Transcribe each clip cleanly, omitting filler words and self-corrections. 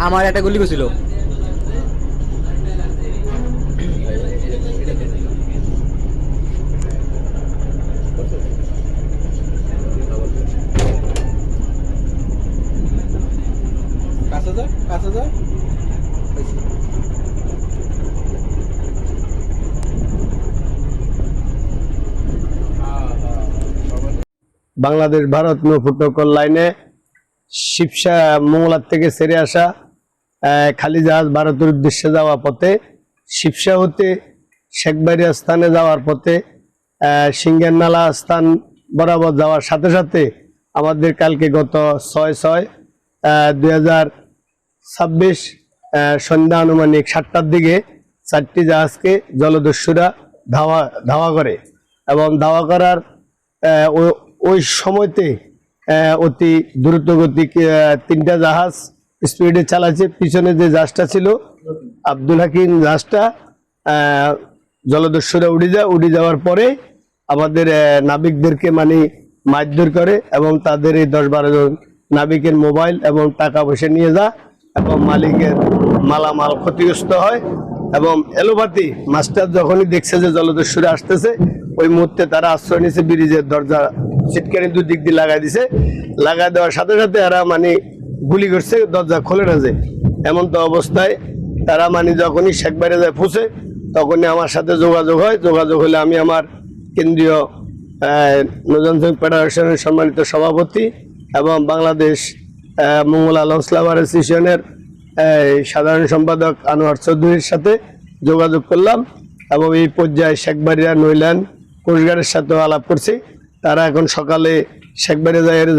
আমার একটা গুলি করছিল। বাংলাদেশ ভারত নৌ প্রোটোকল লাইনে শিবসা মঙ্গলার থেকে ছেড়ে আসা খালি জাহাজ ভারতের উদ্দেশ্যে যাওয়া পথে শিবসা হতে শেখবাড়িয়া স্থানে যাওয়ার পথে সিঙ্গের নালা স্থান বরাবর যাওয়ার সাথে সাথে আমাদের কালকে গত 6/6/2026 সন্ধ্যা আনুমানিক 7টার দিকে 4টি জাহাজকে জলদস্যুরা ধাওয়া করে এবং ধাওয়া করার ওই সময়তে অতি দ্রুতগতি 3টা জাহাজ স্পিডে চালাচ্ছে। পিছনে যে জাহাজটা ছিল আব্দুল হাকিম জাহাজটা জলদস্যুরা উড়ে যাওয়ার পরে আমাদের নাবিকদেরকে মানে মারধর করে এবং তাদের এই 10-12 জন নাবিকের মোবাইল এবং টাকা পয়সা নিয়ে যা এবং মালিকের মালামাল ক্ষতিগ্রস্ত হয়। এবং এলোপাতি মাস্টার যখনই দেখছে যে জলদস্যুরা আসতেছে ওই মুহূর্তে তারা আশ্রয় নিয়েছে ব্রিজের দরজা ছিটকানি দুদিক দিয়ে লাগাই দিছে। লাগাই দেওয়ার সাথে সাথে এরা মানে গুলি করছে, দরজা খোলে না যে। এমন তো অবস্থায় তারা মানে যখনই শেখবাড়িয়া যায় পৌঁছে তখনই আমার সাথে যোগাযোগ হয়। যোগাযোগ হলে আমি আমার কেন্দ্রীয় নৌযান ফেডারেশনের সম্মানিত সভাপতি এবং বাংলাদেশ মঙ্গলা লঞ্চ লাভার অ্যাসোসিয়েশনের সাধারণ সম্পাদক আনোয়ার চৌধুরীর সাথে যোগাযোগ করলাম এবং এই পর্যায়ে শেখবাড়িয়া নৈল্যান্ড কোস্টগার্ডের সাথেও আলাপ করছি। তারা এখন সকালে শেখবাড়িয়া জাহাজের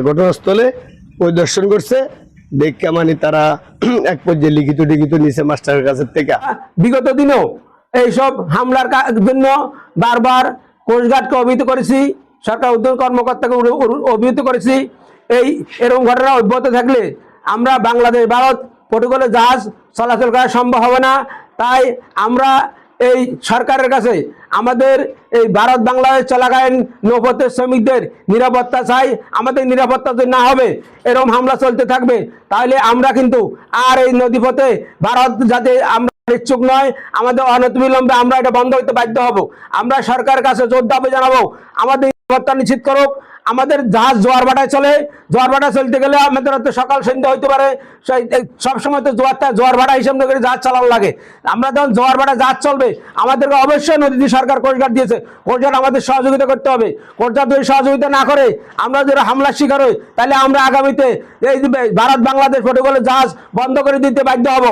ঘটনাস্থলে পরিদর্শন করছে। দেখে মানে তারা এক পর্যায়ে লিখিত নিচে মাস্টারের কাছে থেকে। বিগত দিনেও এইসব হামলার জন্য বারবার কোস্টগার্ডকে অভিহিত করেছি, সরকার উদ্যোগ কর্মকর্তাকে অভিহিত করেছি। এরকম ঘটনা অব্যাহত থাকলে আমরা বাংলাদেশ ভারত প্রোটোকলে জাহাজ চলাচল করা সম্ভব হবে না। তাই আমরা এই সরকারের কাছে আমাদের এই ভারত বাংলাদেশ চলাকালীন নৌপথের শ্রমিকদের নিরাপত্তা চাই। আমাদের নিরাপত্তা যদি না হবে, এরকম হামলা চলতে থাকবে, তাহলে আমরা কিন্তু আর এই নদীপথে ভারত যাতে আমরা ইচ্ছুক নয়। আমাদের অনতিবিলম্বে আমরা এটা বন্ধ হইতে বাধ্য হব। আমরা সরকারের কাছে জোর দাবি জানাবো আমাদের নিরাপত্তা নিশ্চিত করুক। আমাদের জাহাজ জোয়ার ভাটায় চলে, জোয়ার ভাটা চলতে গেলে আমাদের হয়তো সকাল সন্ধ্যা হইতে পারে, সবসময় তো জোয়ার ভাটা হিসাব করে জাহাজ চালানো লাগে। আমরা যখন জোয়ার ভাটা জাহাজ চলবে আমাদেরকে অবশ্যই নদীতে সরকার কোস্টগার্ড দিয়েছে, কোস্টগার্ড আমাদের সহযোগিতা করতে হবে। কোস্টগার্ড যদি সহযোগিতা না করে আমরা যদি হামলার শিকার হই, তাহলে আমরা আগামীতে এই ভারত বাংলাদেশ প্রোটোকলের জাহাজ বন্ধ করে দিতে বাধ্য হব।